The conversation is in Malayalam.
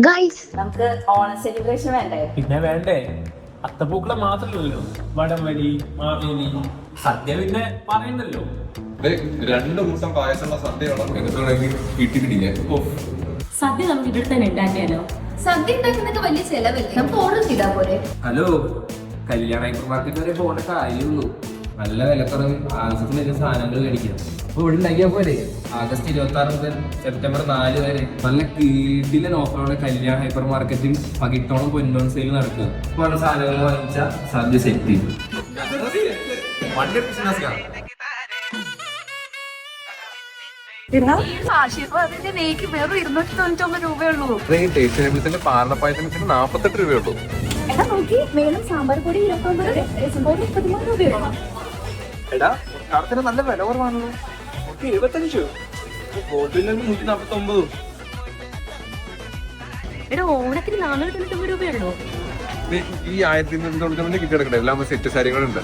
ഗൈസ് നമുക്ക് ഓണ സെലിബ്രേഷൻ വേണ്ടേ? പിന്നെ വേണ്ടേ? അത്തപ്പൂക്കളെ മാത്രമല്ലല്ലോ, വടംവലി, മാവേലി, സദ്യ പിന്നെ പറയണ്ടല്ലോ. 2 കൂട്ടം പായസമുള്ള സദ്യ കിട്ടിയിട്ടില്ലേ? സദ്യ നമുക്ക് ഇവിടെ തന്നെ ഉണ്ടാക്കിയാലോ? സദ്യ ഉണ്ടാക്കുന്നൊക്കെ വലിയ ചെലവല്ലേ, നമുക്ക് ഓർഡർ ചെയ്താൽ പോലെ. ഹലോ, കല്യാണ ഹൈപ്പർ മാർക്കറ്റ് വരെ പോകേണ്ട കാര്യമുള്ളൂ. നല്ല വിലക്കുറവ്, ആവശ്യത്തിന് വലിയ സാധനങ്ങൾ മേടിക്കാം. അപ്പൊ ഇവിടെ ഉണ്ടാക്കിയാൽ പോലെ. ആഗസ്റ്റ് 26 മുതൽ സെപ്റ്റംബർ 4 വരെ നല്ല കീഴിലെ ഓഫറോടെ കല്യാണ ഹൈപ്പർ മാർക്കറ്റിൽ പകിട്ടോളം പൊന്നോൺ സെയിൽ നടക്കുക. പല സാധനങ്ങൾ വാങ്ങിച്ചാൽ സദ്യ സെറ്റ് ചെയ്യും. ആശീർവാദത്തിന്റെ നെയ്ക്ക് വെറും 299 രൂപയുള്ളൂ. പാലപ്പായസത്തിന് 48 രൂപയുള്ളൂ. എടാ നോക്കി, മേലും സാമ്പാർ പൊടി 29, രസം പൊടി 13 രൂപയുള്ളൂ. എടാ കടത്തിന് നല്ല വില കുറവാണല്ലോ. 75, ബോട്ടിലിന് 149. എടാ ഓണത്തിന് 499 രൂപയുള്ളൂ. ഈ 1299 കിട്ടിയെടുക്കട്ടെ. എല്ലാം സെറ്റ് സാരികളുണ്ട്.